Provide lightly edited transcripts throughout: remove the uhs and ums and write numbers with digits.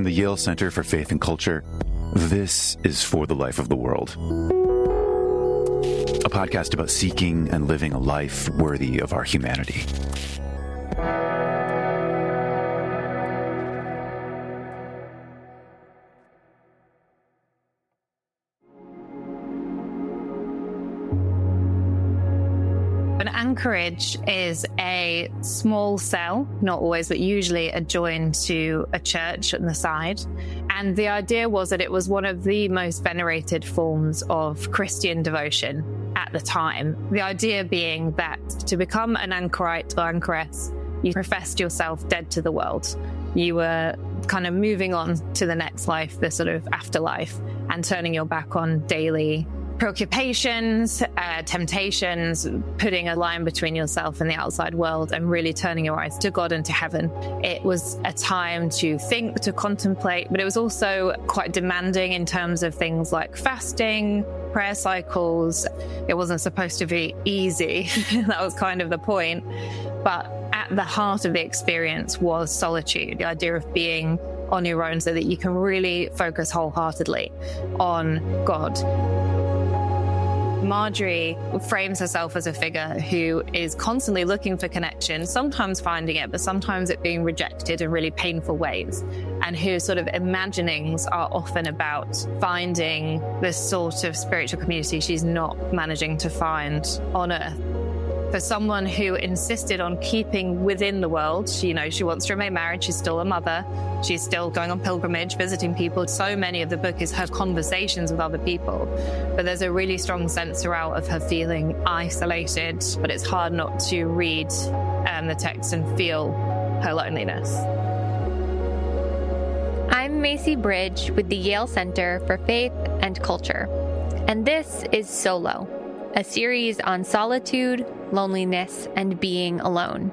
From the Yale Center for Faith and Culture, this is For the Life of the World, a podcast about seeking and living a life worthy of our humanity. An anchorage is a small cell, not always, but usually adjoined to a church on the side. And the idea was that it was one of the most venerated forms of Christian devotion at the time. The idea being that to become an anchorite or anchoress, you professed yourself dead to the world. You were kind of moving on to the next life, the sort of afterlife, and turning your back on daily preoccupations, temptations, putting a line between yourself and the outside world, and really turning your eyes to God and to heaven. It was a time to think, to contemplate, but it was also quite demanding in terms of things like fasting, prayer cycles. It wasn't supposed to be easy. That was kind of the point. But at the heart of the experience was solitude, the idea of being on your own so that you can really focus wholeheartedly on God. Marjorie frames herself as a figure who is constantly looking for connection, sometimes finding it, but sometimes it being rejected in really painful ways, and whose sort of imaginings are often about finding this sort of spiritual community she's not managing to find on Earth. For someone who insisted on keeping within the world, she wants to remain married, she's still a mother, she's still going on pilgrimage, visiting people. So many of the book is her conversations with other people. But there's a really strong sense throughout of her feeling isolated, but it's hard not to read the text and feel her loneliness. I'm Macie Bridge with the Yale Center for Faith and Culture, and this is Solo, a series on solitude, loneliness, and being alone.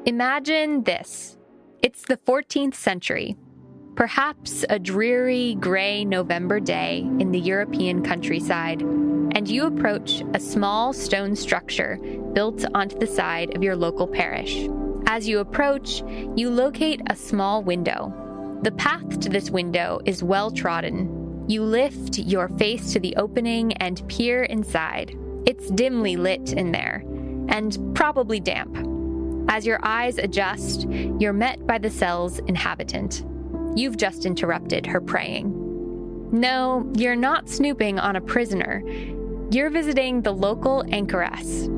Imagine this. It's the 14th century, perhaps a dreary, gray November day in the European countryside, and you approach a small stone structure built onto the side of your local parish. As you approach, you locate a small window. The path to this window is well-trodden. You lift your face to the opening and peer inside. It's dimly lit in there, and probably damp. As your eyes adjust, you're met by the cell's inhabitant. You've just interrupted her praying. No, you're not snooping on a prisoner. You're visiting the local anchoress.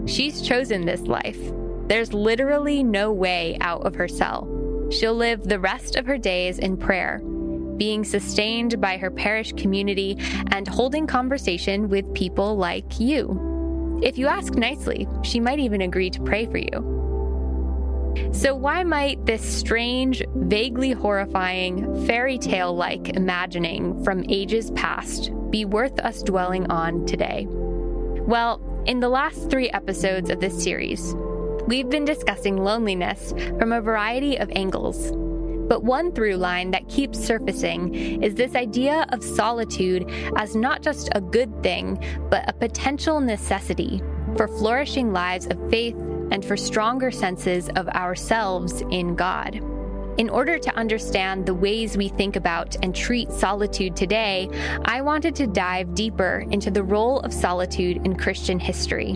She's chosen this life. There's literally no way out of her cell. She'll live the rest of her days in prayer, being sustained by her parish community and holding conversation with people like you. If you ask nicely, she might even agree to pray for you. So why might this strange, vaguely horrifying, fairy tale-like imagining from ages past be worth us dwelling on today? Well, in the last 3 episodes of this series, we've been discussing loneliness from a variety of angles. But one through line that keeps surfacing is this idea of solitude as not just a good thing, but a potential necessity for flourishing lives of faith and for stronger senses of ourselves in God. In order to understand the ways we think about and treat solitude today, I wanted to dive deeper into the role of solitude in Christian history.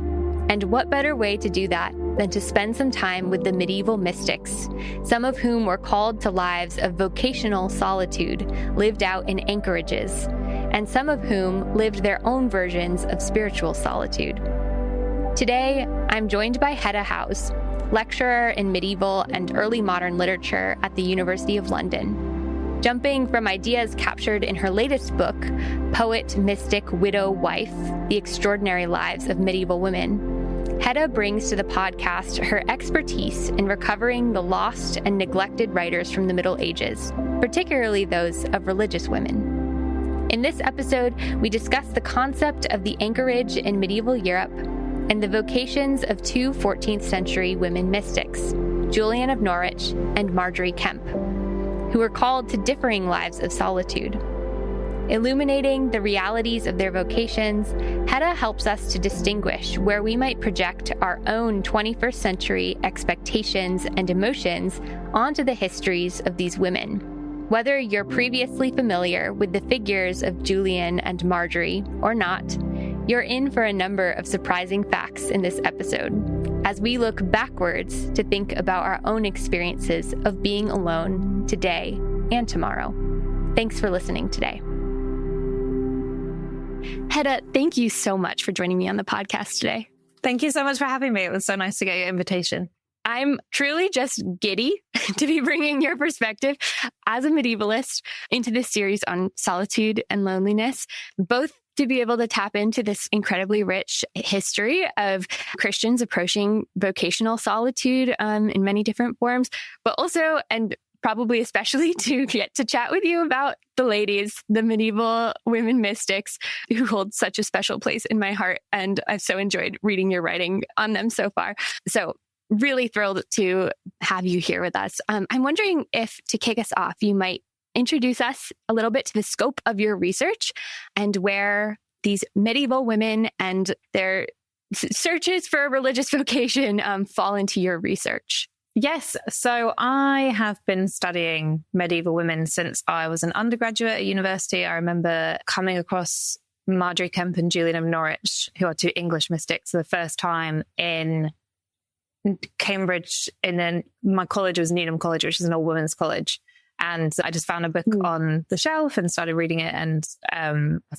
And what better way to do that than to spend some time with the medieval mystics, some of whom were called to lives of vocational solitude lived out in anchorages, and some of whom lived their own versions of spiritual solitude. Today, I'm joined by Hetta Howes, lecturer in medieval and early modern literature at the University of London. Jumping from ideas captured in her latest book, Poet, Mystic, Widow, Wife, The Extraordinary Lives of Medieval Women, Hetta brings to the podcast her expertise in recovering the lost and neglected writers from the Middle Ages, particularly those of religious women. In this episode, we discuss the concept of the anchorage in medieval Europe and the vocations of 2 14th century women mystics, Julian of Norwich and Marjorie Kempee, who were called to differing lives of solitude. Illuminating the realities of their vocations, Hetta helps us to distinguish where we might project our own 21st century expectations and emotions onto the histories of these women. Whether you're previously familiar with the figures of Julian and Marjorie or not, you're in for a number of surprising facts in this episode, as we look backwards to think about our own experiences of being alone today and tomorrow. Thanks for listening today. Hetta, thank you so much for joining me on the podcast today. Thank you so much for having me. It was so nice to get your invitation. I'm truly just giddy to be bringing your perspective as a medievalist into this series on solitude and loneliness, both to be able to tap into this incredibly rich history of Christians approaching vocational solitude in many different forms, but also, and probably especially, to get to chat with you about the ladies, the medieval women mystics, who hold such a special place in my heart. And I've so enjoyed reading your writing on them so far. So really thrilled to have you here with us. I'm wondering if, to kick us off, you might introduce us a little bit to the scope of your research and where these medieval women and their searches for a religious vocation fall into your research. Yes. So I have been studying medieval women since I was an undergraduate at university. I remember coming across Marjorie, Kempee and Julian of Norwich, who are two English mystics, for the first time in Cambridge. And then my college was Needham College, which is an all-women's college. And I just found a book on the shelf and started reading it. And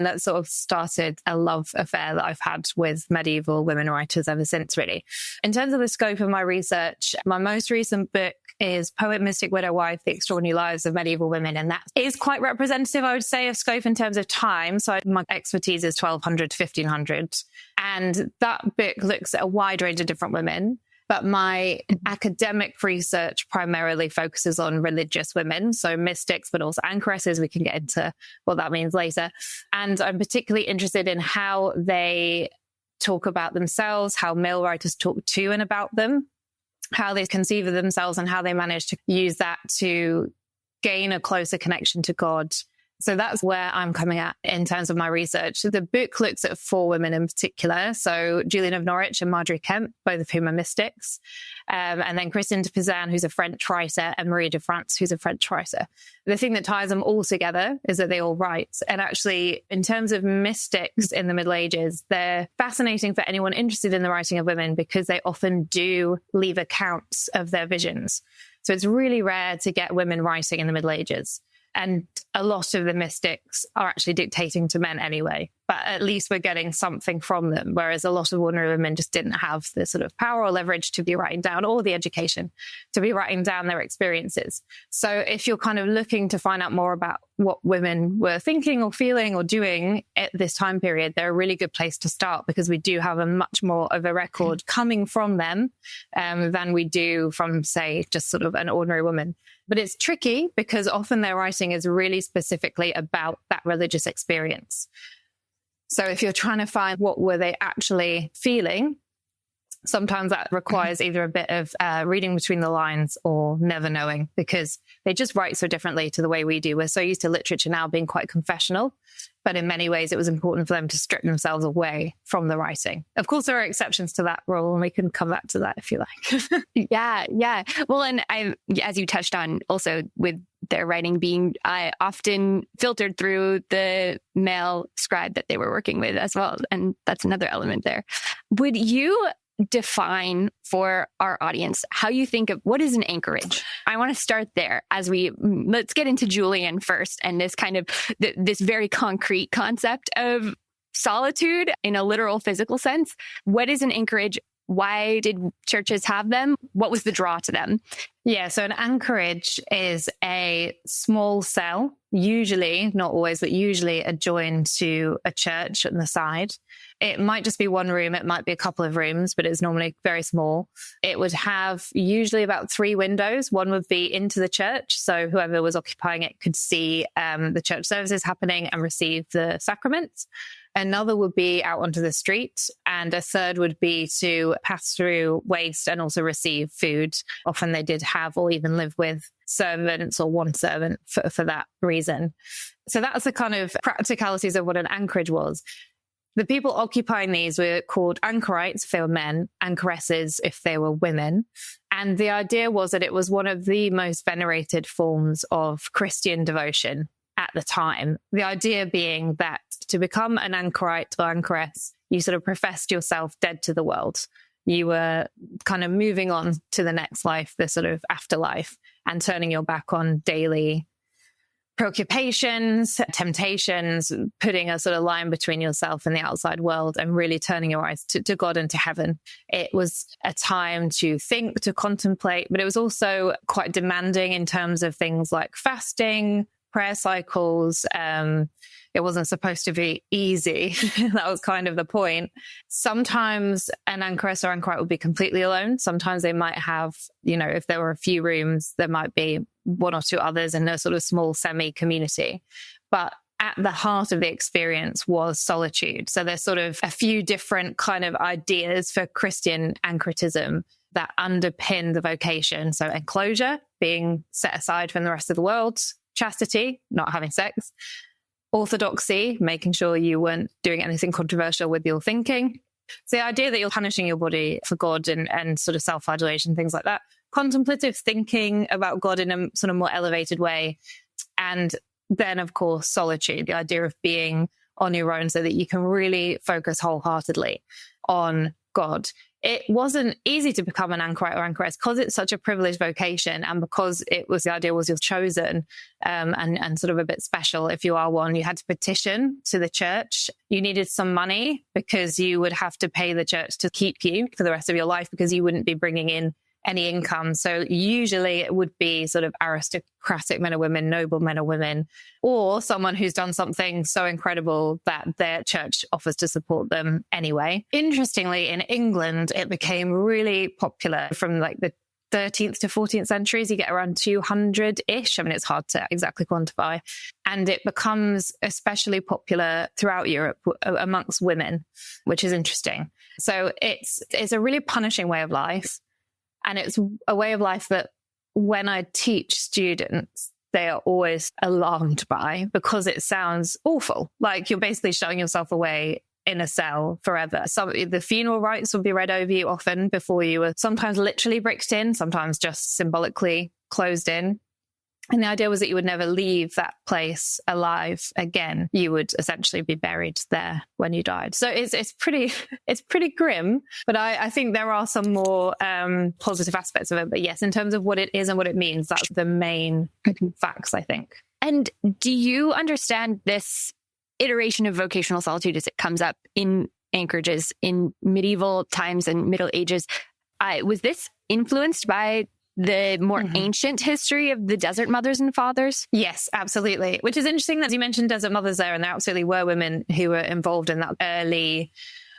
that sort of started a love affair that I've had with medieval women writers ever since, really. In terms of the scope of my research, my most recent book is Poet, Mystic, Widow, Wife, The Extraordinary Lives of Medieval Women. And that is quite representative, I would say, of scope in terms of time. So my expertise is 1200 to 1500. And that book looks at a wide range of different women. But my academic research primarily focuses on religious women, so mystics, but also anchoresses. We can get into what that means later. And I'm particularly interested in how they talk about themselves, how male writers talk to and about them, how they conceive of themselves, and how they manage to use that to gain a closer connection to God. So that's where I'm coming at in terms of my research. The book looks at four women in particular. So Julian of Norwich and Marjorie Kempee, both of whom are mystics. And then Christine de Pizan, who's a French writer, and Marie de France, who's a French writer. The thing that ties them all together is that they all write. And actually, in terms of mystics in the Middle Ages, they're fascinating for anyone interested in the writing of women because they often do leave accounts of their visions. So it's really rare to get women writing in the Middle Ages. And a lot of the mystics are actually dictating to men anyway, but at least we're getting something from them. Whereas a lot of ordinary women just didn't have the sort of power or leverage to be writing down, or the education to be writing down their experiences. So if you're kind of looking to find out more about what women were thinking or feeling or doing at this time period, they're a really good place to start because we do have a much more of a record coming from them than we do from, say, just sort of an ordinary woman. But it's tricky because often their writing is really specifically about that religious experience. So if you're trying to find what were they actually feeling, sometimes that requires either a bit of reading between the lines or never knowing, because they just write so differently to the way we do. We're so used to literature now being quite confessional, but in many ways it was important for them to strip themselves away from the writing. Of course, there are exceptions to that rule, and we can come back to that if you like. Yeah. Well, and as you touched on also with their writing being often filtered through the male scribe that they were working with as well. And that's another element there. Would you define for our audience how you think of what is an anchorage? I want to start there let's get into Julian first and this kind of this very concrete concept of solitude in a literal physical sense. What is an anchorage? Why did churches have them? What was the draw to them? Yeah, so an anchorage is a small cell, usually, not always, but usually adjoined to a church on the side. It might just be one room, it might be a couple of rooms, but it's normally very small. It would have usually about 3 windows. One would be into the church, so whoever was occupying it could see the church services happening and receive the sacraments. Another would be out onto the street. And a third would be to pass through waste and also receive food. Often they did have or even live with servants or one servant for that reason. So that's the kind of practicalities of what an anchorage was. The people occupying these were called anchorites if they were men, anchoresses if they were women. And the idea was that it was one of the most venerated forms of Christian devotion at the time. The idea being that to become an anchorite or anchoress, you sort of professed yourself dead to the world. You were kind of moving on to the next life, the sort of afterlife, and turning your back on daily preoccupations, temptations, putting a sort of line between yourself and the outside world and really turning your eyes to God and to heaven. It was a time to think, to contemplate, but it was also quite demanding in terms of things like fasting, prayer cycles. It wasn't supposed to be easy. That was kind of the point. Sometimes an anchoress or anchorite would be completely alone. Sometimes they might have, if there were a few rooms, there might be one or two others in a sort of small semi-community. But at the heart of the experience was solitude. So there's sort of a few different kind of ideas for Christian anchoritism that underpin the vocation. So enclosure, being set aside from the rest of the world, chastity, not having sex, orthodoxy, making sure you weren't doing anything controversial with your thinking. So the idea that you're punishing your body for God and sort of self-flagellation, things like that. Contemplative thinking about God in a sort of more elevated way. And then, of course, solitude, the idea of being on your own so that you can really focus wholeheartedly on God. It wasn't easy to become an anchorite or anchoress because it's such a privileged vocation, and because the idea was you're chosen and sort of a bit special if you are one. You had to petition to the church. You needed some money because you would have to pay the church to keep you for the rest of your life because you wouldn't be bringing in any income. So usually it would be sort of aristocratic men or women, noble men or women, or someone who's done something so incredible that their church offers to support them anyway. Interestingly, in England, it became really popular from like the 13th to 14th centuries. You get around 200-ish. I mean, it's hard to exactly quantify. And it becomes especially popular throughout Europe amongst women, which is interesting. So it's a really punishing way of life. And it's a way of life that when I teach students, they are always alarmed by because it sounds awful. Like you're basically shutting yourself away in a cell forever. The funeral rites would be read over you often before you were sometimes literally bricked in, sometimes just symbolically closed in. And the idea was that you would never leave that place alive again. You would essentially be buried there when you died. So it's pretty grim, but I think there are some more positive aspects of it. But yes, in terms of what it is and what it means, that's the main facts, I think. And do you understand this iteration of vocational solitude as it comes up in anchorages in medieval times and Middle Ages? Was this influenced by the more ancient history of the desert mothers and fathers? Yes, absolutely. Which is interesting that you mentioned desert mothers there, and there absolutely were women who were involved in that early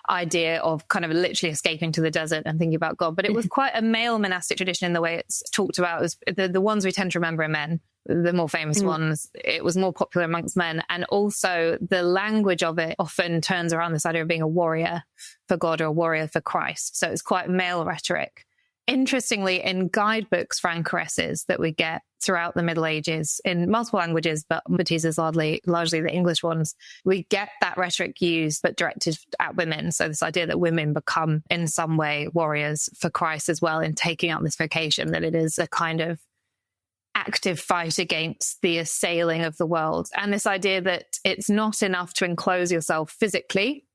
idea of kind of literally escaping to the desert and thinking about God. But it was quite a male monastic tradition in the way it's talked about. As the ones we tend to remember are men, the more famous ones. It was more popular amongst men. And also the language of it often turns around this idea of being a warrior for God or a warrior for Christ. So it's quite male rhetoric. Interestingly, in guidebooks for anchoresses that we get throughout the Middle Ages in multiple languages, but Matisse is largely the English ones, we get that rhetoric used, but directed at women. So this idea that women become in some way warriors for Christ as well in taking up this vocation, that it is a kind of active fight against the assailing of the world. And this idea that it's not enough to enclose yourself physically.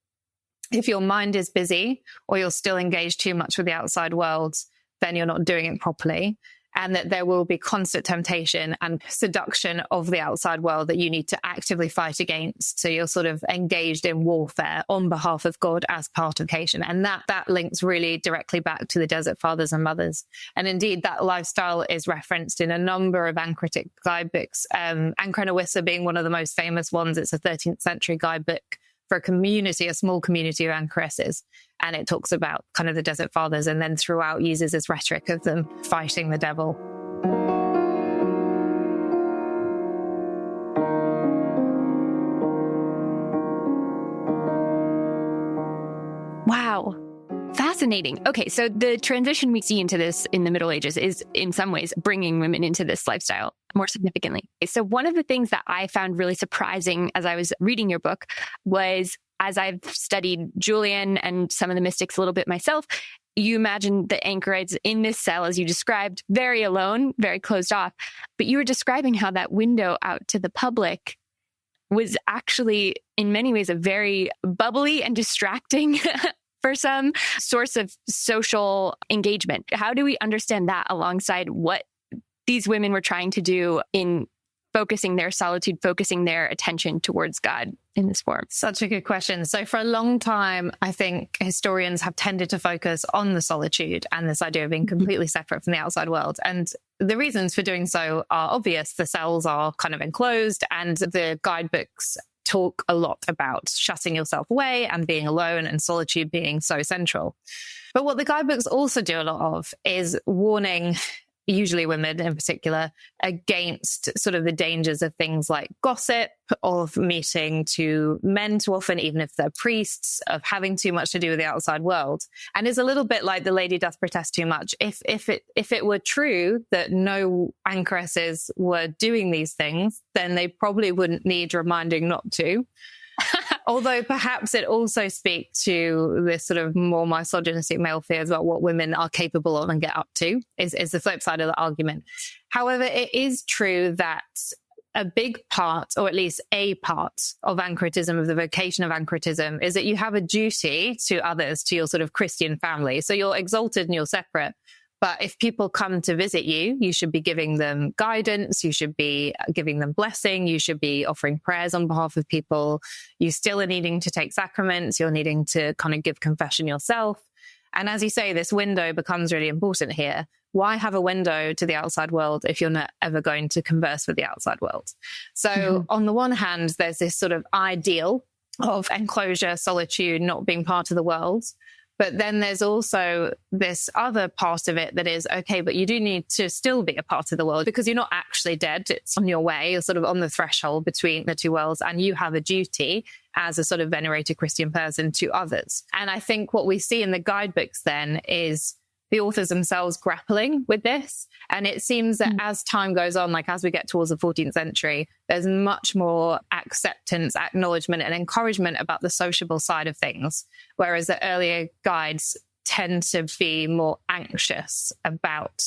If your mind is busy or you're still engaged too much with the outside world, then you're not doing it properly. And that there will be constant temptation and seduction of the outside world that you need to actively fight against. So you're sort of engaged in warfare on behalf of God as part of vocation. And that links really directly back to the desert fathers and mothers. And indeed, that lifestyle is referenced in a number of anchoritic guidebooks. Anchoresses being one of the most famous ones. It's a 13th century guidebook for a small community of anchoresses. And it talks about kind of the desert fathers, and then throughout uses this rhetoric of them fighting the devil. Fascinating. Okay, so the transition we see into this in the Middle Ages is in some ways bringing women into this lifestyle more significantly. So one of the things that I found really surprising as I was reading your book was, as I've studied Julian and some of the mystics a little bit myself, you imagine the anchorites in this cell, as you described, very alone, very closed off. But you were describing how that window out to the public was actually, in many ways, a very bubbly and distracting for some source of social engagement. How do we understand that alongside what these women were trying to do in focusing their solitude, focusing their attention towards God in this form? Such a good question. So for a long time, I think historians have tended to focus on the solitude and this idea of being completely separate from the outside world. And the reasons for doing so are obvious. The cells are kind of enclosed, and the guidebooks talk a lot about shutting yourself away and being alone, and solitude being so central. But what the guidebooks also do a lot of is warning, usually women in particular, against sort of the dangers of things like gossip, of meeting to men too often, even if they're priests, of having too much to do with the outside world. And it's a little bit like the lady doth protest too much. If it were true that no anchoresses were doing these things, then they probably wouldn't need reminding not to. Although perhaps it also speaks to this sort of more misogynistic male fears about what women are capable of and get up to, is the flip side of the argument. However, it is true that a big part, or at least a part of anchoritism, of the vocation of anchoritism, is that you have a duty to others, to your sort of Christian family. So you're exalted and you're separate. But if people come to visit you, you should be giving them guidance. You should be giving them blessing. You should be offering prayers on behalf of people. You still are needing to take sacraments. You're needing to kind of give confession yourself. And as you say, this window becomes really important here. Why have a window to the outside world if you're not ever going to converse with the outside world? So on the one hand, there's this sort of ideal of enclosure, solitude, not being part of the world. But then there's also this other part of it that is, okay, but you do need to still be a part of the world, because you're not actually dead. It's on your way. You're sort of on the threshold between the two worlds, and you have a duty as a sort of venerated Christian person to others. And I think what we see in the guidebooks then is the authors themselves grappling with this. And it seems that as time goes on, like as we get towards the 14th century, there's much more acceptance, acknowledgement, and encouragement about the sociable side of things. Whereas the earlier guides tend to be more anxious about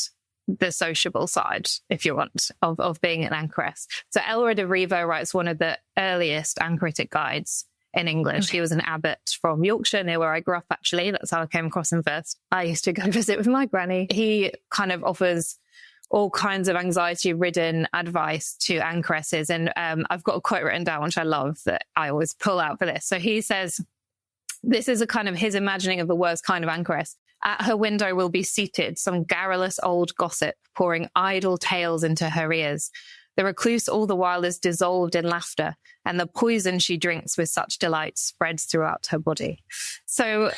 the sociable side, if you want, of being an anchoress. So Elra de Rivo writes one of the earliest anchoritic guides in English. He was an abbot from Yorkshire, near where I grew up, actually. That's how I came across him first. I used to go visit with my granny. He kind of offers all kinds of anxiety-ridden advice to anchoresses. And I've got a quote written down, which I love, that I always pull out for this. So he says, this is a kind of his imagining of the worst kind of anchoress. At her window will be seated some garrulous old gossip, pouring idle tales into her ears. The recluse all the while is dissolved in laughter, and the poison she drinks with such delight spreads throughout her body. So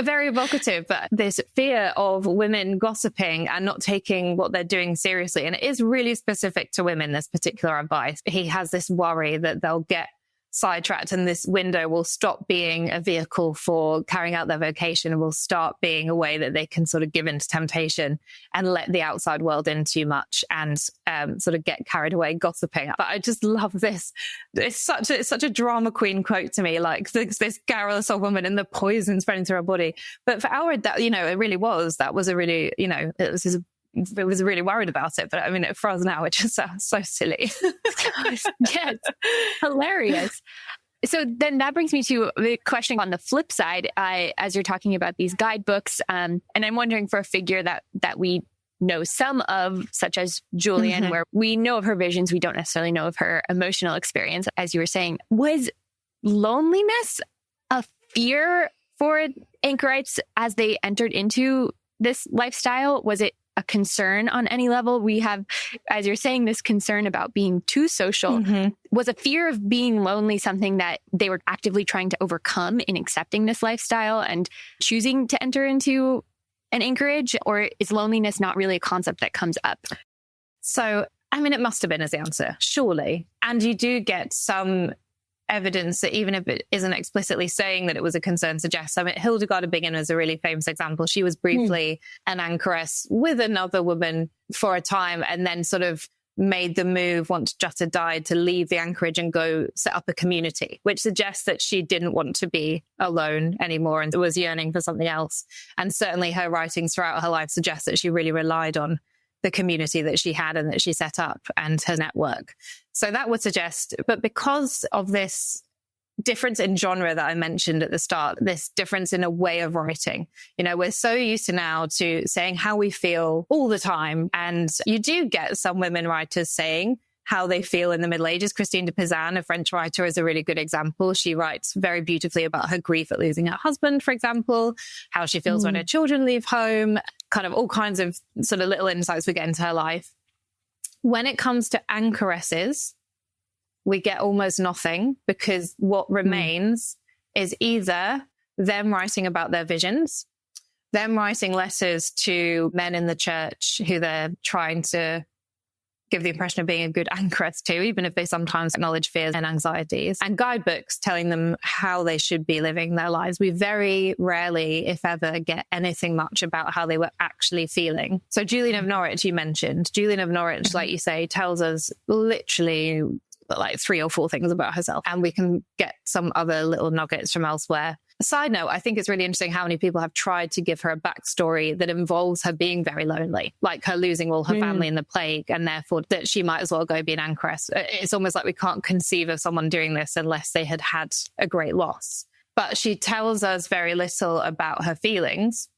very evocative, but this fear of women gossiping and not taking what they're doing seriously. And it is really specific to women, this particular advice. He has this worry that they'll get sidetracked and this window will stop being a vehicle for carrying out their vocation and will start being a way that they can sort of give into temptation and let the outside world in too much and sort of get carried away gossiping. But I just love this. It's such a drama queen quote to me, like this garrulous old woman and the poison spreading through her body. But for Elred, that, it really was. That was a really, it was really worried about it. But I mean, for us now, it just sounds so silly. Yeah, it's hilarious. So then that brings me to the question on the flip side, as you're talking about these guidebooks, and I'm wondering for a figure that we know some of, such as Julian, where we know of her visions, we don't necessarily know of her emotional experience. As you were saying, was loneliness a fear for anchorites as they entered into this lifestyle? Was it a concern on any level? We have, as you're saying, this concern about being too social. Was a fear of being lonely something that they were actively trying to overcome in accepting this lifestyle and choosing to enter into an anchorage? Or is loneliness not really a concept that comes up? So, I mean, it must have been as the answer, surely. And you do get some evidence that even if it isn't explicitly saying that it was a concern suggests. I mean, Hildegard of Bingen is a really famous example. She was briefly an anchoress with another woman for a time and then sort of made the move once Jutta died to leave the anchorage and go set up a community, which suggests that she didn't want to be alone anymore and was yearning for something else. And certainly her writings throughout her life suggest that she really relied on the community that she had and that she set up and her network. So that would suggest, but because of this difference in genre that I mentioned at the start, this difference in a way of writing. You know, we're so used to now to saying how we feel all the time. And you do get some women writers saying how they feel in the Middle Ages. Christine de Pizan, a French writer, is a really good example. She writes very beautifully about her grief at losing her husband, for example, how she feels when her children leave home, kind of all kinds of sort of little insights we get into her life. When it comes to anchoresses, we get almost nothing, because what remains is either them writing about their visions, them writing letters to men in the church who they're trying to give the impression of being a good anchoress to, even if they sometimes acknowledge fears and anxieties, and guidebooks telling them how they should be living their lives. We very rarely, if ever, get anything much about how they were actually feeling. So Julian of Norwich, you mentioned. Julian of Norwich, like you say, tells us literally like 3 or 4 things about herself, and we can get some other little nuggets from elsewhere. A side note, I think it's really interesting how many people have tried to give her a backstory that involves her being very lonely, like her losing all her family in the plague, and therefore that she might as well go be an anchoress. It's almost like we can't conceive of someone doing this unless they had had a great loss. But she tells us very little about her feelings.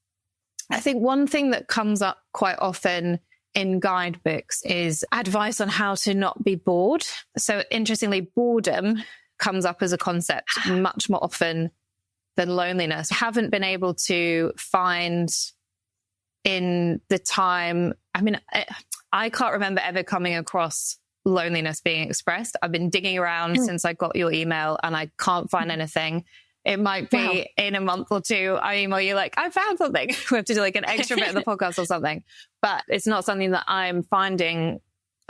I think one thing that comes up quite often in guidebooks is advice on how to not be bored. So interestingly, boredom comes up as a concept much more often than loneliness. I haven't been able to find in the time, I mean, I can't remember ever coming across loneliness being expressed. I've been digging around since I got your email and I can't find anything. It might be in a month or two, I email you like, I found something. We have to do like an extra bit of the podcast or something. But it's not something that I'm finding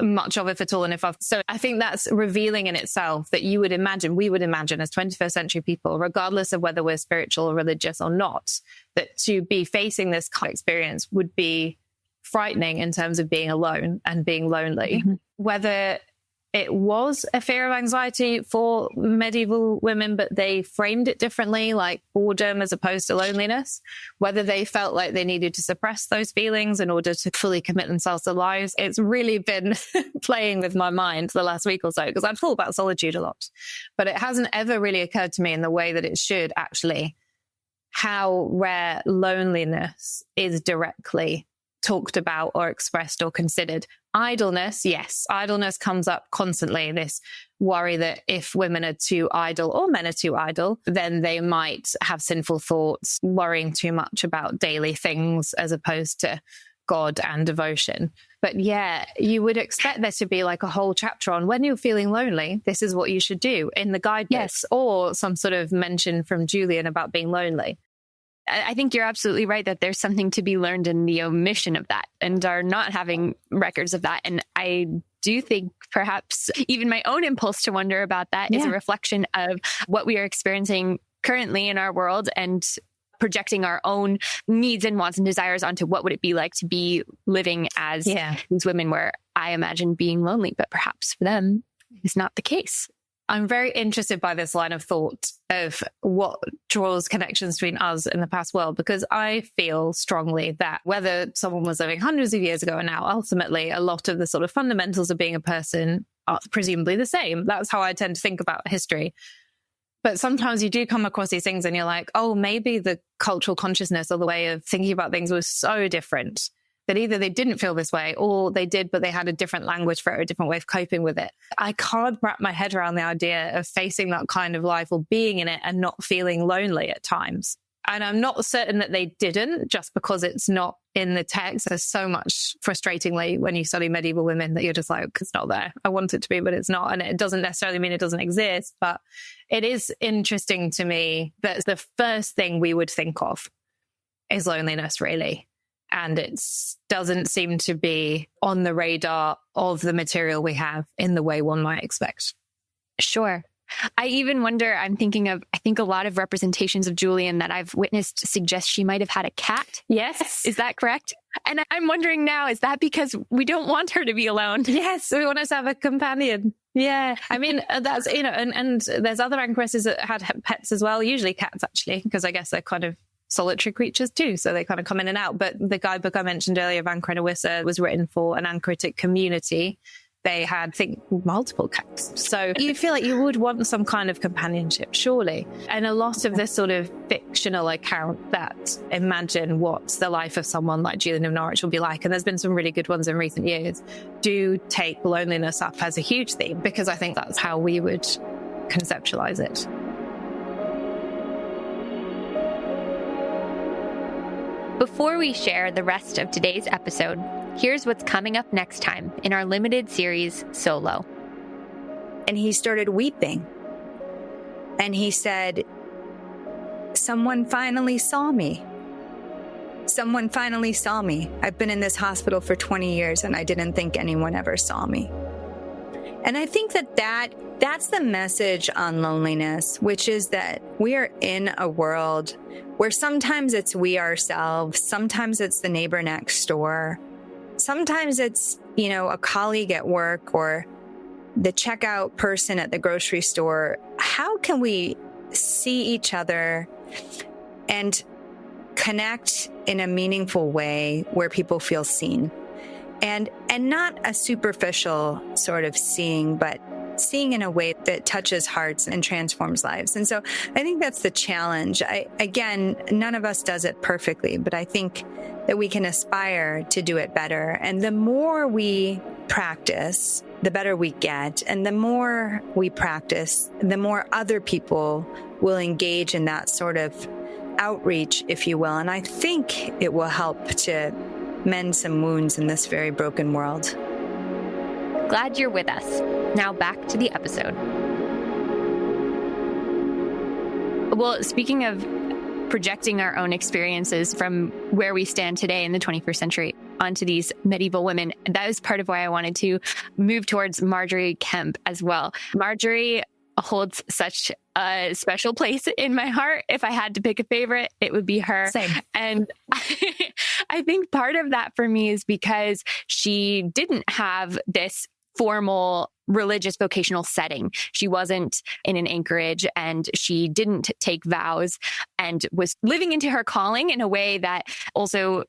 much of, if at all. And so I think that's revealing in itself that we would imagine as 21st century people, regardless of whether we're spiritual or religious or not, that to be facing this kind of experience would be frightening in terms of being alone and being lonely. Whether it was a fear of anxiety for medieval women, but they framed it differently, like boredom as opposed to loneliness, whether they felt like they needed to suppress those feelings in order to fully commit themselves to lives. It's really been playing with my mind the last week or so, because I've thought about solitude a lot, but it hasn't ever really occurred to me in the way that it should actually, how rare loneliness is directly talked about or expressed or considered. Idleness, yes, idleness comes up constantly. This worry that if women are too idle or men are too idle, then they might have sinful thoughts, worrying too much about daily things as opposed to God and devotion. But yeah, you would expect there to be like a whole chapter on when you're feeling lonely, this is what you should do in the guidebooks, or some sort of mention from Julian about being lonely. I think you're absolutely right that there's something to be learned in the omission of that and are not having records of that. And I do think perhaps even my own impulse to wonder about that is a reflection of what we are experiencing currently in our world and projecting our own needs and wants and desires onto what would it be like to be living as these women, where I imagine being lonely, but perhaps for them is not the case. I'm very interested by this line of thought of what draws connections between us and the past world, because I feel strongly that whether someone was living hundreds of years ago or now, ultimately a lot of the sort of fundamentals of being a person are presumably the same. That's how I tend to think about history. But sometimes you do come across these things and you're like, oh, maybe the cultural consciousness or the way of thinking about things was so different that either they didn't feel this way or they did, but they had a different language for it or a different way of coping with it. I can't wrap my head around the idea of facing that kind of life or being in it and not feeling lonely at times. And I'm not certain that they didn't, just because it's not in the text. There's so much, frustratingly, when you study medieval women, that you're just like, it's not there. I want it to be, but it's not. And it doesn't necessarily mean it doesn't exist. But it is interesting to me that the first thing we would think of is loneliness, really. And it doesn't seem to be on the radar of the material we have in the way one might expect. Sure. I even wonder, I'm thinking of, I think a lot of representations of Julian that I've witnessed suggest she might have had a cat. Yes. Is that correct? And I'm wondering now, is that because we don't want her to be alone? Yes, we want us to have a companion. Yeah. I mean, that's, and there's other anchoresses that had pets as well, usually cats actually, because I guess they're kind of solitary creatures too. So they kind of come in and out. But the guidebook I mentioned earlier of Anchoresses was written for an anchoretic community. They had, I think, multiple cats. So you feel like you would want some kind of companionship, surely. And a lot of this sort of fictional account that imagine what the life of someone like Julian of Norwich will be like, and there's been some really good ones in recent years, do take loneliness up as a huge theme, because I think that's how we would conceptualize it. Before we share the rest of today's episode, here's what's coming up next time in our limited series, Solo. And he started weeping. And he said, someone finally saw me. Someone finally saw me. I've been in this hospital for 20 years and I didn't think anyone ever saw me. And I think that's the message on loneliness, which is that we are in a world where sometimes it's we ourselves, sometimes it's the neighbor next door, sometimes it's, a colleague at work or the checkout person at the grocery store. How can we see each other and connect in a meaningful way where people feel seen? And not a superficial sort of seeing, but seeing in a way that touches hearts and transforms lives. And so I think that's the challenge. Again, none of us does it perfectly, but I think that we can aspire to do it better. And the more we practice, the better we get. And the more we practice, the more other people will engage in that sort of outreach, if you will. And I think it will help to mend some wounds in this very broken world. Glad you're with us. Now back to the episode. Well, speaking of projecting our own experiences from where we stand today in the 21st century onto these medieval women, that was part of why I wanted to move towards Marjorie Kempee as well. Marjorie holds such a special place in my heart. If I had to pick a favorite, it would be her. Same. And I think part of that for me is because she didn't have this formal religious vocational setting. She wasn't in an anchorage and she didn't take vows and was living into her calling in a way that also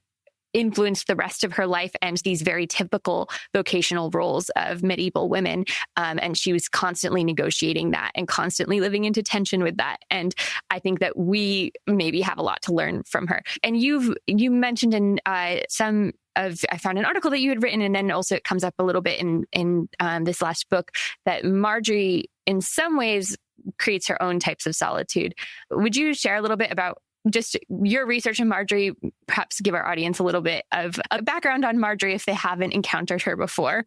influenced the rest of her life and these very typical vocational roles of medieval women. And she was constantly negotiating that and constantly living into tension with that. And I think that we maybe have a lot to learn from her. And you mentioned in I found an article that you had written, and then also it comes up a little bit in this last book, that Marjorie in some ways creates her own types of solitude. Would you share a little bit about just your research on Marjorie, perhaps give our audience a little bit of a background on Marjorie if they haven't encountered her before?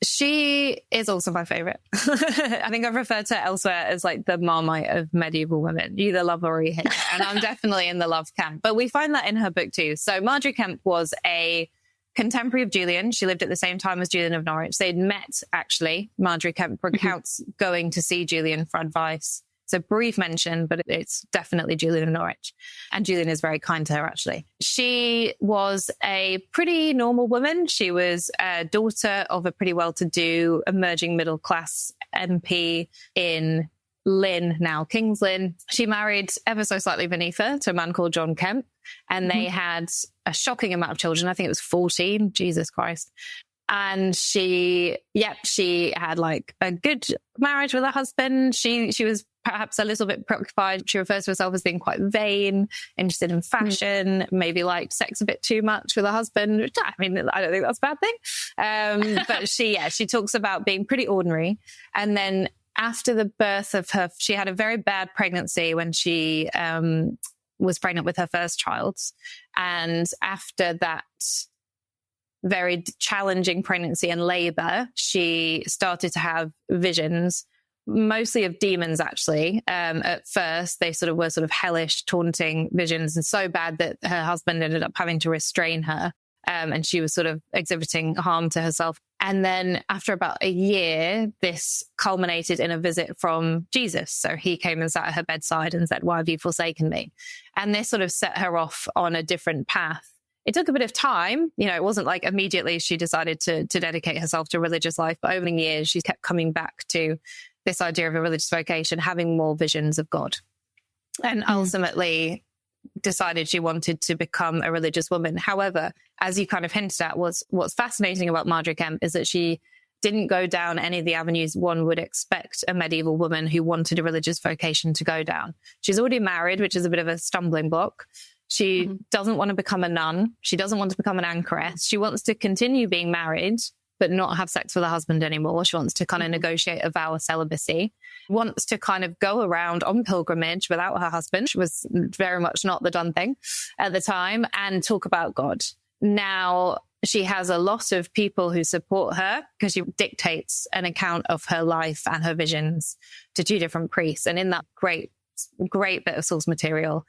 She is also my favorite. I think I've referred to her elsewhere as like the Marmite of medieval women. You either love or you hate her. And I'm definitely in the love camp. But we find that in her book too. So Marjorie Kempee was a contemporary of Julian. She lived at the same time as Julian of Norwich. They'd met, actually. Marjorie Kempee recounts going to see Julian for advice. It's a brief mention, but it's definitely Julian of Norwich. And Julian is very kind to her, actually. She was a pretty normal woman. She was a daughter of a pretty well-to-do emerging middle-class MP in Lynn, now King's Lynn. She married ever so slightly beneath her to a man called John Kemp. And they had a shocking amount of children. I think it was 14. Jesus Christ. And she had like a good marriage with her husband. She was perhaps a little bit preoccupied. She refers to herself as being quite vain, interested in fashion, maybe liked sex a bit too much with her husband. Which, I mean, I don't think that's a bad thing. But she talks about being pretty ordinary. And then after the birth of she had a very bad pregnancy when she was pregnant with her first child. And after that very challenging pregnancy and labor, she started to have visions, mostly of demons, actually. At first, they were hellish, taunting visions, and so bad that her husband ended up having to restrain her. and she was sort of exhibiting harm to herself. And then after about a year, this culminated in a visit from Jesus. So he came and sat at her bedside and said, "Why have you forsaken me?" And this sort of set her off on a different path. It took a bit of time. You know, it wasn't like immediately she decided to dedicate herself to religious life, but over the years, she's kept coming back to this idea of a religious vocation, having more visions of God. And ultimately decided she wanted to become a religious woman. However, as you kind of hinted at, what's fascinating about Marjorie Kempe is that she didn't go down any of the avenues one would expect a medieval woman who wanted a religious vocation to go down. She's already married, which is a bit of a stumbling block. She doesn't want to become a nun. She doesn't want to become an anchoress. She wants to continue being married, but not have sex with her husband anymore. She wants to kind of negotiate a vow of celibacy, wants to kind of go around on pilgrimage without her husband, which was very much not the done thing at the time, and talk about God. Now, she has a lot of people who support her because she dictates an account of her life and her visions to two different priests. And in that great bit of source material,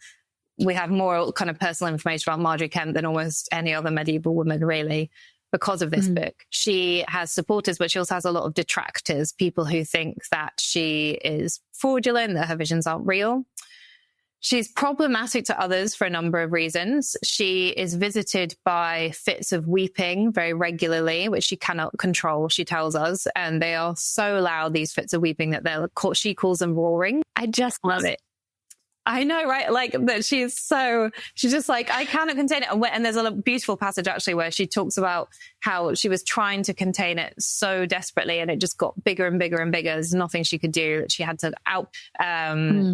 we have more kind of personal information about Marjorie Kempe than almost any other medieval woman, really, because of this book. She has supporters, but she also has a lot of detractors, people who think that she is fraudulent, that her visions aren't real. She's problematic to others for a number of reasons. She is visited by fits of weeping very regularly, which she cannot control, she tells us. And they are so loud, these fits of weeping, that she calls them roaring. I just love it. I know, right? Like that she's just like, I cannot contain it. And there's a beautiful passage actually where she talks about how she was trying to contain it so desperately and it just got bigger and bigger and bigger. There's nothing she could do. She had to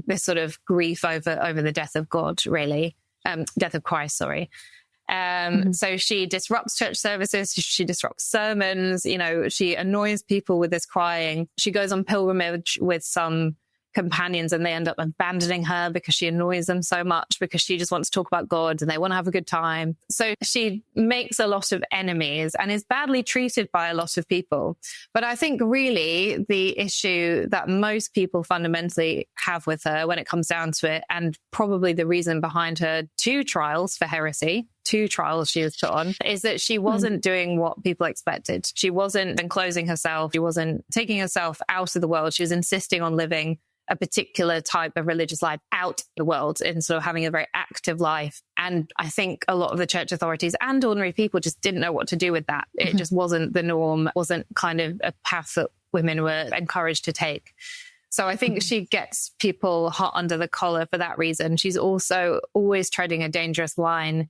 this sort of grief over the death of God, really. Death of Christ, sorry. So she disrupts church services. She disrupts sermons. You know, she annoys people with this crying. She goes on pilgrimage with some companions and they end up abandoning her because she annoys them so much because she just wants to talk about God and they want to have a good time. So she makes a lot of enemies and is badly treated by a lot of people. But I think really the issue that most people fundamentally have with her when it comes down to it, and probably the reason behind her 2 trials for heresy, 2 trials she was put on, is that she wasn't doing what people expected. She wasn't enclosing herself. She wasn't taking herself out of the world. She was insisting on living a particular type of religious life out in the world and sort of having a very active life. And I think a lot of the church authorities and ordinary people just didn't know what to do with that. It just wasn't the norm, wasn't kind of a path that women were encouraged to take. So I think she gets people hot under the collar for that reason. She's also always treading a dangerous line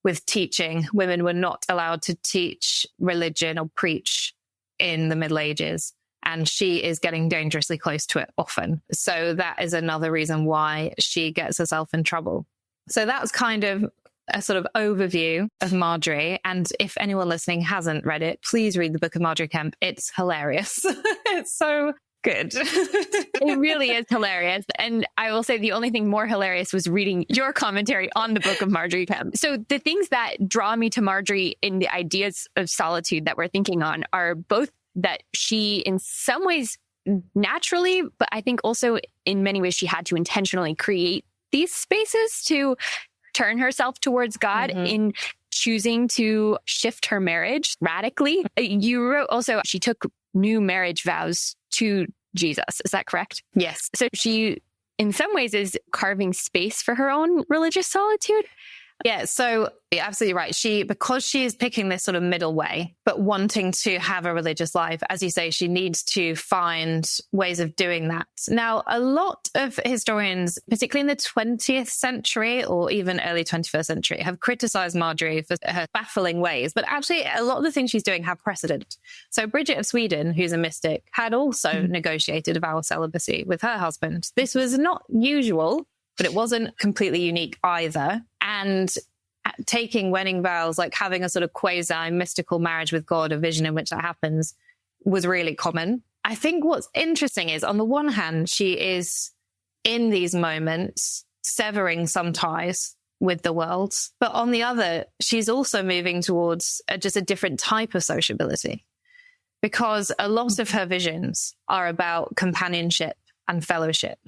with teaching. Women were not allowed to teach religion or preach in the Middle Ages. And she is getting dangerously close to it often. So that is another reason why she gets herself in trouble. So that's kind of a sort of overview of Marjorie. And if anyone listening hasn't read it, please read the book of Marjorie Kempe. It's hilarious. It's so good. It really is hilarious. And I will say the only thing more hilarious was reading your commentary on the book of Marjorie Kempe. So the things that draw me to Marjorie in the ideas of solitude that we're thinking on are both that she, in some ways, naturally, but I think also in many ways, she had to intentionally create these spaces to turn herself towards God in choosing to shift her marriage radically. You wrote also, she took new marriage vows to Jesus. Is that correct? Yes. So she, in some ways, is carving space for her own religious solitude. Yeah, so you're absolutely right. Because she is picking this sort of middle way, but wanting to have a religious life, as you say, she needs to find ways of doing that. Now, a lot of historians, particularly in the 20th century or even early 21st century, have criticized Marjorie for her baffling ways. But actually, a lot of the things she's doing have precedent. So Bridget of Sweden, who's a mystic, had also negotiated a vow of celibacy with her husband. This was not usual, but it wasn't completely unique either. And taking wedding vows, like having a sort of quasi-mystical marriage with God, a vision in which that happens, was really common. I think what's interesting is, on the one hand, she is in these moments severing some ties with the world. But on the other, she's also moving towards just a different type of sociability, because a lot of her visions are about companionship and fellowship.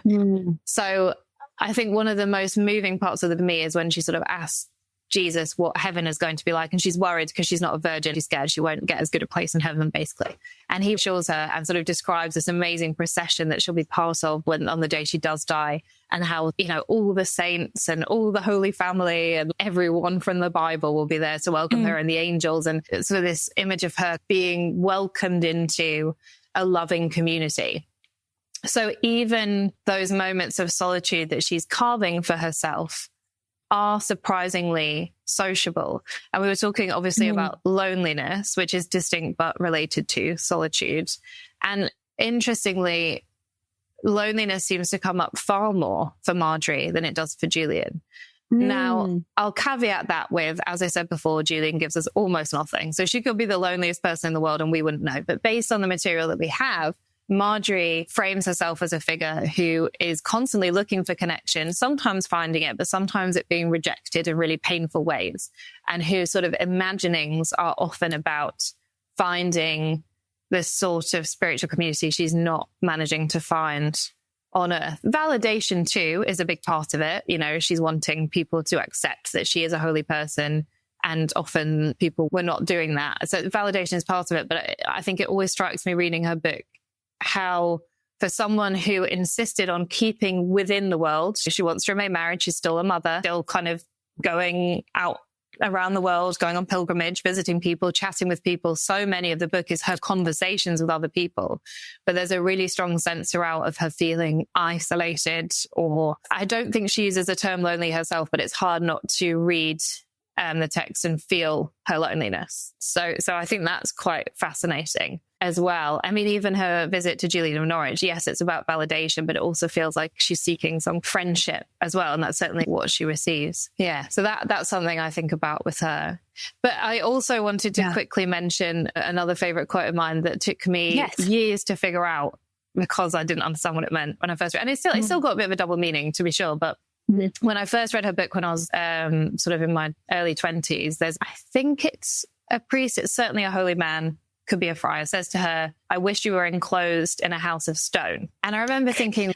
So I think one of the most moving parts of me is when she sort of asks Jesus what heaven is going to be like. And she's worried because she's not a virgin. She's scared she won't get as good a place in heaven, basically. And he assures her and sort of describes this amazing procession that she'll be part of on the day she does die, and how, all the saints and all the Holy Family and everyone from the Bible will be there to welcome her, and the angels. And so this image of her being welcomed into a loving community. So even those moments of solitude that she's carving for herself are surprisingly sociable. And we were talking obviously about loneliness, which is distinct but related to solitude. And interestingly, loneliness seems to come up far more for Marjorie than it does for Julian. Now, I'll caveat that with, as I said before, Julian gives us almost nothing. So she could be the loneliest person in the world and we wouldn't know. But based on the material that we have, Marjorie frames herself as a figure who is constantly looking for connection, sometimes finding it, but sometimes it being rejected in really painful ways, and whose sort of imaginings are often about finding this sort of spiritual community she's not managing to find on earth. Validation too is a big part of it. She's wanting people to accept that she is a holy person, and often people were not doing that. So validation is part of it. But I think it always strikes me reading her book how, for someone who insisted on keeping within the world, she wants to remain married, she's still a mother, still kind of going out around the world, going on pilgrimage, visiting people, chatting with people. So many of the book is her conversations with other people. But there's a really strong sense throughout of her feeling isolated, or I don't think she uses the term lonely herself, but it's hard not to read the text and feel her loneliness. So I think that's quite fascinating as well. I mean, even her visit to Julian of Norwich, yes, it's about validation, but it also feels like she's seeking some friendship as well. And that's certainly what she receives. Yeah. So that's something I think about with her. But I also wanted to quickly mention another favorite quote of mine that took me years to figure out, because I didn't understand what it meant when I first read. And it's still got a bit of a double meaning, to be sure. But when I first read her book when I was sort of in my early 20s, I think it's a priest, it's certainly a holy man, could be a friar, says to her, "I wish you were enclosed in a house of stone." And I remember thinking,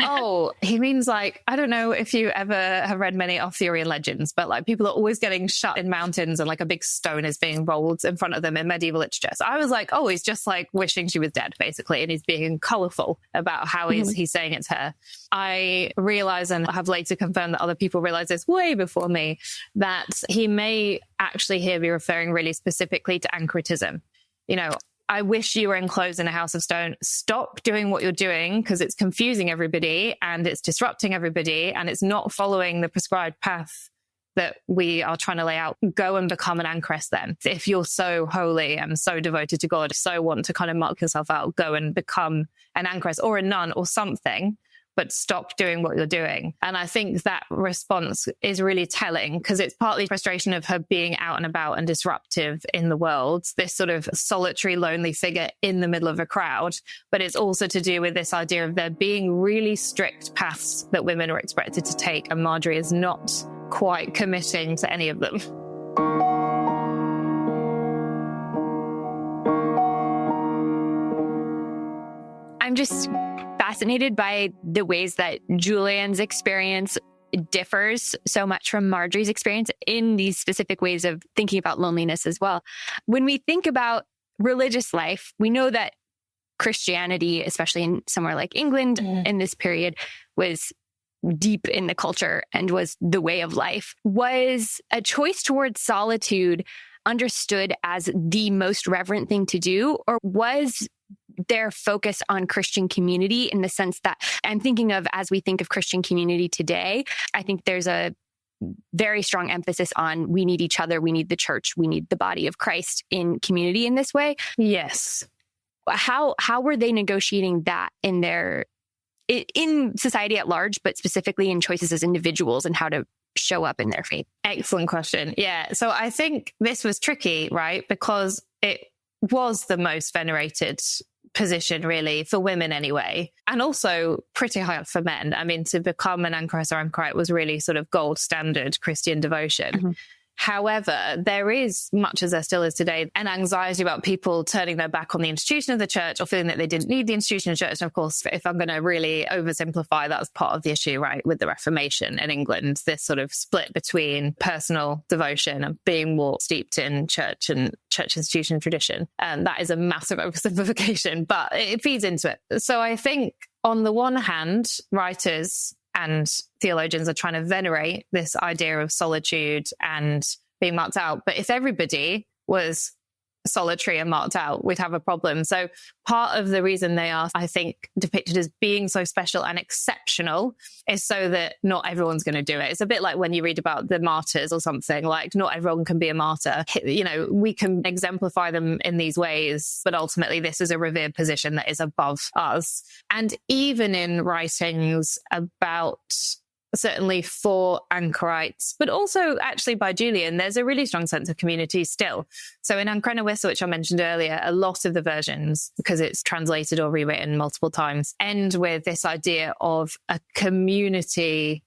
he means like, I don't know if you ever have read many Arthurian legends, but like people are always getting shut in mountains and like a big stone is being rolled in front of them in medieval literature. So I was like, he's just like wishing she was dead, basically. And he's being colourful about how he's saying it to her. I realize, and have later confirmed that other people realize this way before me, that he may actually here be referring really specifically to anchoratism. I wish you were enclosed in a house of stone. Stop doing what you're doing, because it's confusing everybody and it's disrupting everybody and it's not following the prescribed path that we are trying to lay out. Go and become an anchoress then. If you're so holy and so devoted to God, so want to kind of mark yourself out, go and become an anchoress or a nun or something, but stop doing what you're doing. And I think that response is really telling, because it's partly frustration of her being out and about and disruptive in the world, this sort of solitary, lonely figure in the middle of a crowd. But it's also to do with this idea of there being really strict paths that women are expected to take, and Marjorie is not quite committing to any of them. I'm just fascinated by the ways that Julian's experience differs so much from Marjorie's experience in these specific ways of thinking about loneliness as well. When we think about religious life, we know that Christianity, especially in somewhere like England in this period, was deep in the culture and was the way of life. Was a choice towards solitude understood as the most reverent thing to do, or was their focus on Christian community in the sense that I'm thinking of as we think of Christian community today? I think there's a very strong emphasis on we need each other, we need the church, we need the body of Christ in community in this way. Yes. How were they negotiating that in society at large, but specifically in choices as individuals and how to show up in their faith? Excellent question. Yeah. So I think this was tricky, right? Because it was the most venerated position really for women anyway, and also pretty high up for men. I mean, to become an anchoress or anchorite was really sort of gold standard Christian devotion. However, there is, much as there still is today, an anxiety about people turning their back on the institution of the church or feeling that they didn't need the institution of the church. And of course, if I'm going to really oversimplify, that's part of the issue, right, with the Reformation in England, this sort of split between personal devotion and being more steeped in church and church institution tradition. And that is a massive oversimplification, but it feeds into it. So I think on the one hand, writers and theologians are trying to venerate this idea of solitude and being marked out. But if everybody was solitary and marked out, we'd have a problem. So part of the reason they are, I think, depicted as being so special and exceptional is so that not everyone's going to do it. It's a bit like when you read about the martyrs or something, like not everyone can be a martyr. You know, we can exemplify them in these ways, but ultimately this is a revered position that is above us. And even in writings about, certainly for anchorites, but also actually by Julian, there's a really strong sense of community still. So in Anchoresses, which I mentioned earlier, a lot of the versions, because it's translated or rewritten multiple times, end with this idea of a community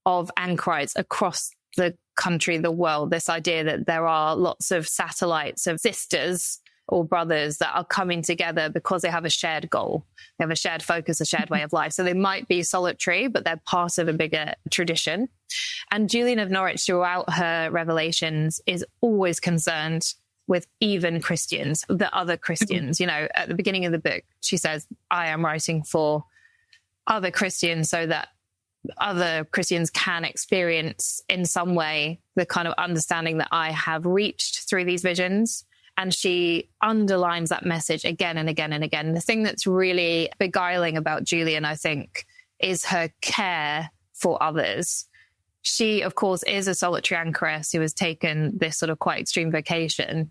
of anchorites across the country, the world, this idea that there are lots of satellites of sisters or brothers that are coming together because they have a shared goal. They have a shared focus, a shared way of life. So they might be solitary, but they're part of a bigger tradition. And Julian of Norwich, throughout her revelations, is always concerned with even Christians, the other Christians. You know, at the beginning of the book, she says, I am writing for other Christians so that other Christians can experience in some way the kind of understanding that I have reached through these visions. And she underlines that message again and again and again. The thing that's really beguiling about Julian, I think, is her care for others. She, of course, is a solitary anchoress who has taken this sort of quite extreme vocation,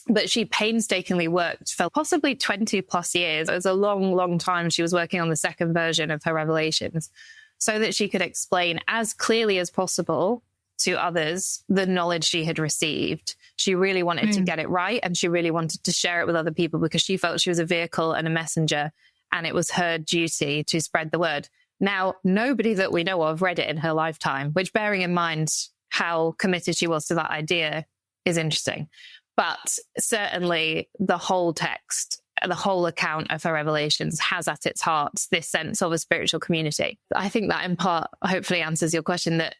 but she painstakingly worked for possibly 20 plus years. It was a long, long time. She was working on the second version of her revelations so that she could explain as clearly as possible to others the knowledge she had received. She really wanted to get it right, and she really wanted to share it with other people because she felt she was a vehicle and a messenger, and it was her duty to spread the word. Now, nobody that we know of read it in her lifetime, which, bearing in mind how committed she was to that idea, is interesting. But certainly the whole text, the whole account of her revelations has at its heart this sense of a spiritual community. I think that in part hopefully answers your question, that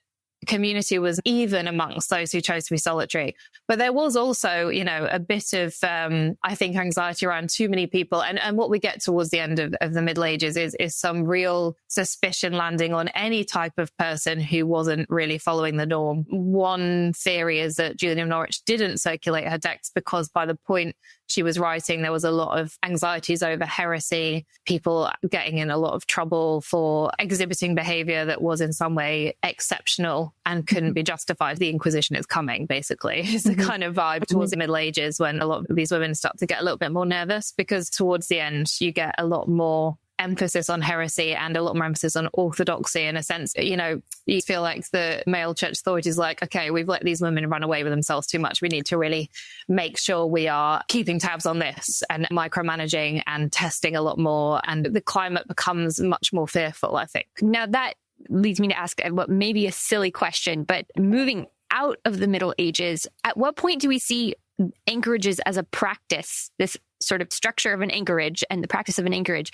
community was even amongst those who chose to be solitary. But there was also, you know, a bit of, I think, anxiety around too many people. And what we get towards the end of the Middle Ages is some real suspicion landing on any type of person who wasn't really following the norm. One theory is that Julian of Norwich didn't circulate her text because by the point she was writing, there was a lot of anxieties over heresy, people getting in a lot of trouble for exhibiting behavior that was in some way exceptional and couldn't be justified. The Inquisition is coming, basically. It's the kind of vibe towards the Middle Ages when a lot of these women start to get a little bit more nervous, because towards the end, you get a lot more emphasis on heresy and a lot more emphasis on orthodoxy. In a sense, you know, you feel like the male church authority is like, okay, we've let these women run away with themselves too much. We need to really make sure we are keeping tabs on this and micromanaging and testing a lot more. And the climate becomes much more fearful, I think. Now that leads me to ask what may be a silly question, but moving out of the Middle Ages, at what point do we see anchorages as a practice, this sort of structure of an anchorage and the practice of an anchorage?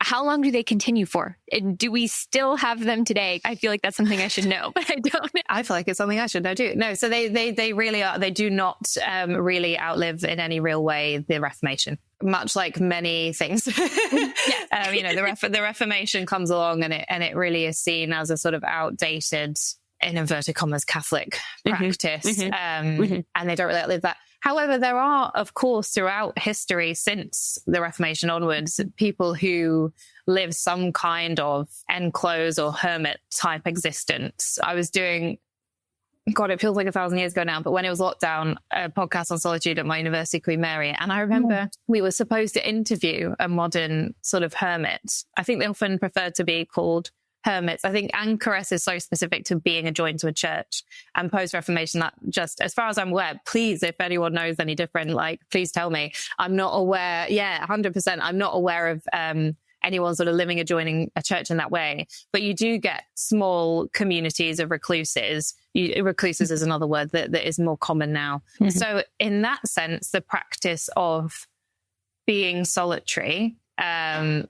How long do they continue for? And do we still have them today? I feel like that's something I should know, but I don't. I feel like it's something I should know too. No, so they really are. They do not really outlive in any real way the Reformation, much like many things. You know, the Reformation comes along and it really is seen as a sort of outdated, in inverted commas, Catholic practice. And they don't really outlive that. However, there are, of course, throughout history since the Reformation onwards, people who live some kind of enclosed or hermit type existence. I was doing, God, it feels like 1,000 years ago now, but when it was lockdown, a podcast on solitude at my university, Queen Mary. And I remember we were supposed to interview a modern sort of hermit. I think they often prefer to be called hermits. I think anchoress is so specific to being adjoined to a church, and post-Reformation, that just, as far as I'm aware, please, if anyone knows any different, like, please tell me. I'm not aware. Yeah, 100%. I'm not aware of anyone sort of living adjoining a church in that way. But you do get small communities of recluses Recluses is another word that is more common now. Mm-hmm. So in that sense, the practice of being solitary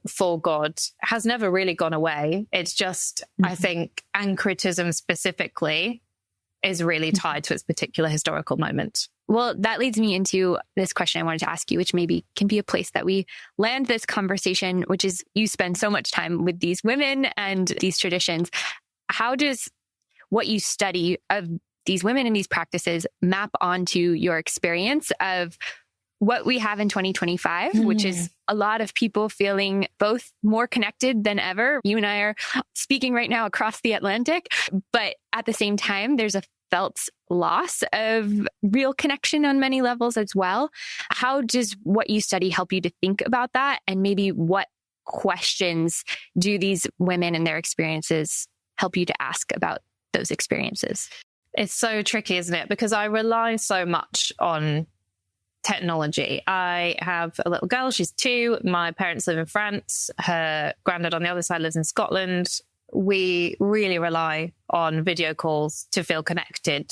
for God has never really gone away. It's just, I think, anchoratism specifically is really tied to its particular historical moment. Well, that leads me into this question I wanted to ask you, which maybe can be a place that we land this conversation, which is you spend so much time with these women and these traditions. How does what you study of these women and these practices map onto your experience of what we have in 2025, which is a lot of people feeling both more connected than ever. You and I are speaking right now across the Atlantic, but at the same time, there's a felt loss of real connection on many levels as well. How does what you study help you to think about that? And maybe what questions do these women and their experiences help you to ask about those experiences? It's so tricky, isn't it? Because I rely so much on technology. I have a little girl, she's 2. My parents live in France. Her granddad on the other side lives in Scotland. We really rely on video calls to feel connected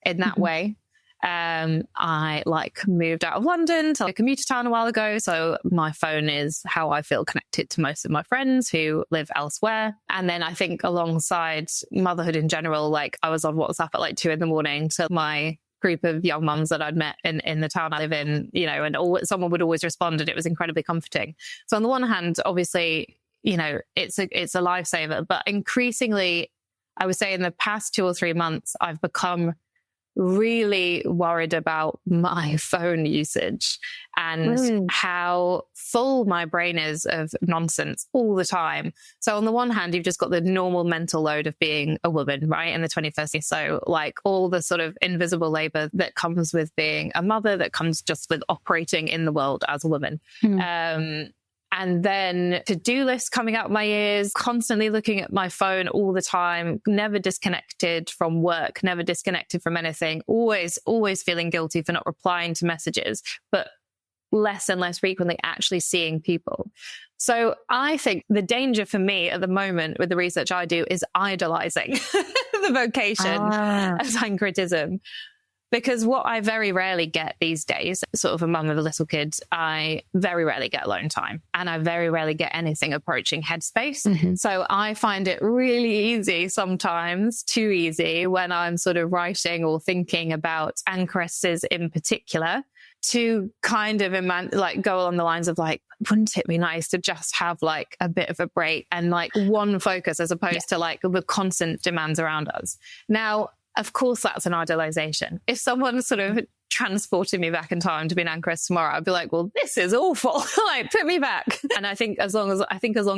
in that way. I moved out of London to a commuter town a while ago. So my phone is how I feel connected to most of my friends who live elsewhere. And then I think alongside motherhood in general, I was on WhatsApp at 2 a.m. to my group of young mums that I'd met in the town I live in, and someone would always respond, and it was incredibly comforting. So on the one hand, obviously, it's a lifesaver, but increasingly, I would say in the past 2 or 3 months, I've become really worried about my phone usage and how full my brain is of nonsense all the time. So on the one hand, you've just got the normal mental load of being a woman, right, in the 21st century. So all the sort of invisible labor that comes with being a mother, that comes just with operating in the world as a woman. And then to-do lists coming out my ears, constantly looking at my phone all the time, never disconnected from work, never disconnected from anything, always feeling guilty for not replying to messages, but less and less frequently actually seeing people. So I think the danger for me at the moment with the research I do is idolizing the vocation as anchoratism. Because what I very rarely get these days, sort of a mum of a little kid, I very rarely get alone time, and I very rarely get anything approaching headspace. So I find it really easy, sometimes too easy, when I'm sort of writing or thinking about anchoresses in particular, to kind of go along the lines of wouldn't it be nice to just have a bit of a break and one focus as opposed to the constant demands around us. Now, of course, that's an idealization. If someone sort of transported me back in time to be an anchoress tomorrow, I'd be like, well, this is awful. Put me back. And I think as long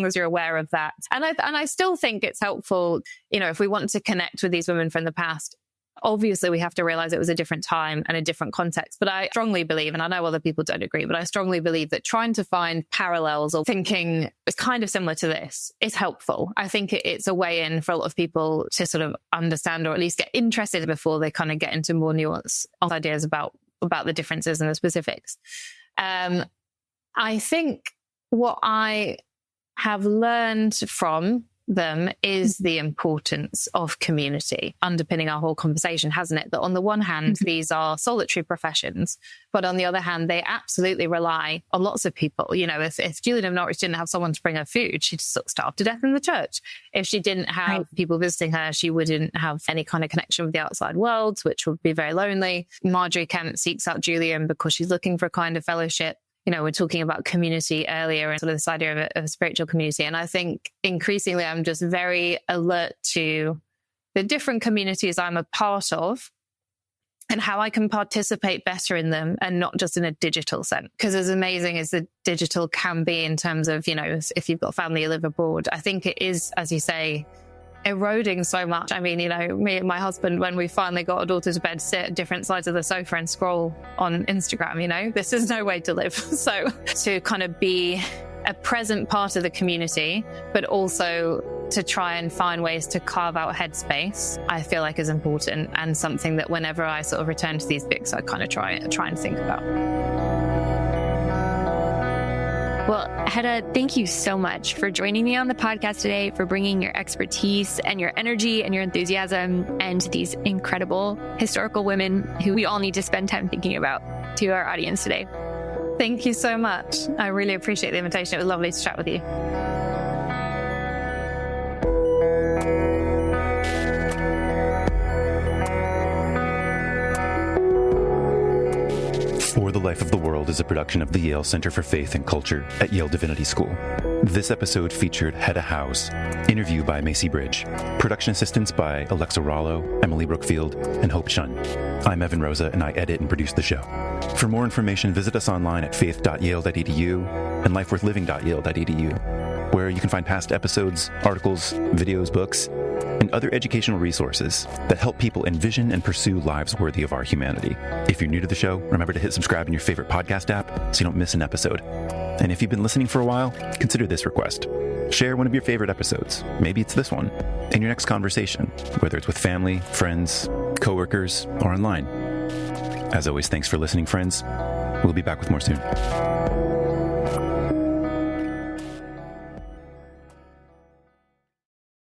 as you're aware of that, and I still think it's helpful, if we want to connect with these women from the past, obviously we have to realize it was a different time and a different context. But I strongly believe, and I know other people don't agree, but I strongly believe that trying to find parallels or thinking is kind of similar to this is helpful. I think it's a way in for a lot of people to sort of understand, or at least get interested before they kind of get into more nuanced ideas about the differences and the specifics. I think what I have learned from them is the importance of community underpinning our whole conversation, hasn't it? That on the one hand, these are solitary professions, but on the other hand, they absolutely rely on lots of people. If Julian of Norwich didn't have someone to bring her food, she'd starve to death in the church. If she didn't have people visiting her, she wouldn't have any kind of connection with the outside world, which would be very lonely. Marjorie Kempee seeks out Julian because she's looking for a kind of fellowship. We're talking about community earlier and sort of this idea of a spiritual community. And I think increasingly I'm just very alert to the different communities I'm a part of and how I can participate better in them, and not just in a digital sense. Because as amazing as the digital can be in terms of, if you've got family who live abroad, I think it is, as you say, eroding so much. I mean, me and my husband, when we finally got our daughter to bed, sit at different sides of the sofa and scroll on Instagram. This is no way to live. So to kind of be a present part of the community, but also to try and find ways to carve out headspace, I feel like is important, and something that whenever I sort of return to these books, I kind of try and think about. Well, Hetta, thank you so much for joining me on the podcast today, for bringing your expertise and your energy and your enthusiasm and these incredible historical women who we all need to spend time thinking about to our audience today. Thank you so much. I really appreciate the invitation. It was lovely to chat with you. For the Life of the World is a production of the Yale Center for Faith and Culture at Yale Divinity School. This episode featured Hetta Howes, interview by Macie Bridge, production assistance by Alexa Rollo, Emily Brookfield, and Hope Shun. I'm Evan Rosa, and I edit and produce the show. For more information, visit us online at faith.yale.edu and lifeworthliving.yale.edu, where you can find past episodes, articles, videos, books, and other educational resources that help people envision and pursue lives worthy of our humanity. If you're new to the show, remember to hit subscribe in your favorite podcast app so you don't miss an episode. And if you've been listening for a while, consider this request. Share one of your favorite episodes, maybe it's this one, in your next conversation, whether it's with family, friends, coworkers, or online. As always, thanks for listening, friends. We'll be back with more soon.